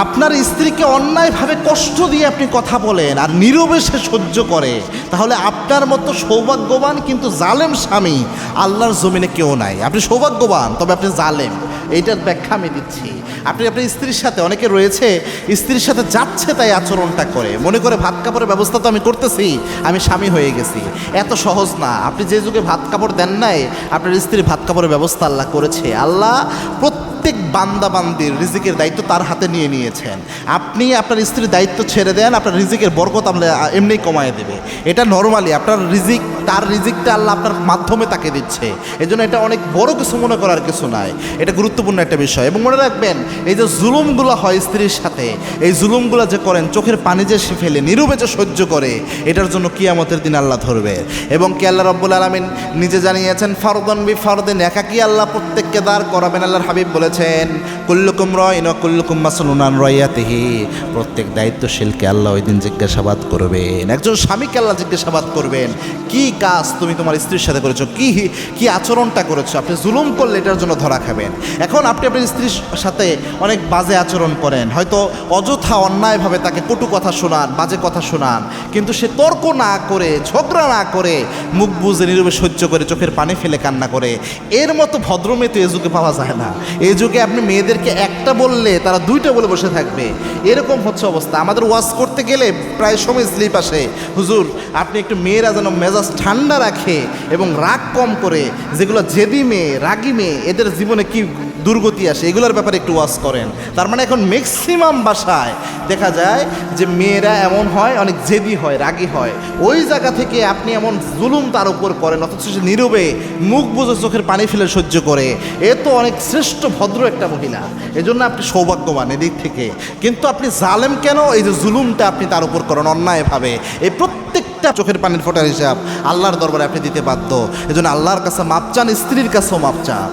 আপনার স্ত্রীকে অন্যায়ভাবে কষ্ট দিয়ে আপনি কথা বলেন আর নীরবে সে সহ্য করে, তাহলে আপনার মতো সৌভাগ্যবান কিন্তু জালেম স্বামী আল্লাহর জমিনে কেউ নাই। আপনি সৌভাগ্যবান, তবে আপনি জালেম। এইটার ব্যাখ্যা আমি দিচ্ছি। আপনি আপনার স্ত্রীর সাথে, অনেকে রয়েছে স্ত্রীর সাথে যাচ্ছে তাই আচরণটা করে, মনে করে ভাত কাপড়ের ব্যবস্থা তো আমি করতেছি, আমি স্বামী হয়ে গেছি। এত সহজ না। আপনি যে যুগে ভাত কাপড় দেন নাই, আপনার স্ত্রীর ভাত কাপড়ের ব্যবস্থা আল্লাহ করেছে। আল্লাহ প্রত্যেক বান্দাবান্দির রিজিকের দায়িত্ব তার হাতে নিয়ে নিয়েছেন। আপনি আপনার স্ত্রীর দায়িত্ব ছেড়ে দেন, আপনার রিজিকের বরকত আল্লাহ এমনিই কমায় দেবে। এটা নর্মালি আপনার রিজিক, তার রিজিকটা আল্লাহ আপনার মাধ্যমে তাকে দিচ্ছে। এই জন্য এটা অনেক বড় কিছু মনে করার কিছু নাই, এটা গুরুত্বপূর্ণ একটা বিষয়। এবং মনে রাখবেন, এই যে জুলুমগুলো হয় স্ত্রীর সাথে, এই জুলুমগুলো যে করেন, চোখের পানি যে সে ফেলে নীরবে যে সহ্য করে, এটার জন্য কিয়ামতের দিন আল্লাহ ধরবে। এবং কি আল্লাহ রব্বুল আলামিন নিজে জানিয়েছেন, ফারদান বি ফারদিন, একাকি আল্লাহ প্রত্যেককে দাঁড় করাবেন। আল্লাহর হাবিব বলেছেন, কুল্লুকুম রাইন ওয়া কুল্লুকুম মাসউলুন আন রাইয়াতিহি, প্রত্যেক দায়িত্বশীলকে আল্লাহ ওই দিন জিজ্ঞাসাবাদ করবেন। একজন স্বামীকে আল্লাহ জিজ্ঞাসাবাদ করবেন, কি কাজ তুমি তোমার স্ত্রীর সাথে করেছো, কি আচরণটা করেছো। আপনি জুলুম করলে এটার জন্য ধরা খাবেন। এখন আপনি আপনার স্ত্রীর সাথে অনেক বাজে আচরণ করেন, হয়তো অযথা অন্যায়ভাবে তাকে কটু কথা শোনান, বাজে কথা শোনান, কিন্তু সে তর্ক না করে, ঝগড়া না করে, মুখ বুজে নীরবে সহ্য করে, চোখের পানি ফেলে কান্না করে, এর মতো ভদ্র মেয়ে তো এ যুগে পাওয়া যায় না। এই যুগে আপনি মেয়েদেরকে একটা বললে তারা দুইটা বলে বসে থাকবে, এরকম হচ্ছে অবস্থা। আমাদের ওয়াজ করতে গেলে প্রায় সময় স্লিপ আসে, হুজুর আপনি একটু মেয়েরা যেন মেজাজ ঠান্ডা রাখে এবং রাগ কম করে, যেগুলো জেদি মেয়ে, রাগী মেয়ে, এদের জীবনে কি দুর্গতি আসে, এগুলোর ব্যাপারে একটু ওয়াজ করেন। তার মানে এখন ম্যাক্সিমাম বাসায় দেখা যায় যে মেয়েরা এমন হয়, অনেক জেদি হয়, রাগী হয়। ওই জায়গা থেকে আপনি এমন জুলুম তার উপর করেন, অথচ সে নীরবে মুখ বুজে চোখের পানি ফেলে সহ্য করে। এ তো অনেক শ্রেষ্ঠ ভদ্র একটা মহিলা, এজন্য আপনি সৌভাগ্যবান এদিক থেকে। কিন্তু আপনি জালেম কেন? এই যে জুলুমটা আপনি তার উপর করেন অন্যায়ভাবে, এই প্রত্যেকটা চোখের পানির ফোঁটার হিসাব আল্লাহর দরবারে আপনি দিতে বাধ্য। এজন্য আল্লাহর কাছে মাপ চান, স্ত্রীর কাছেও মাপ চান।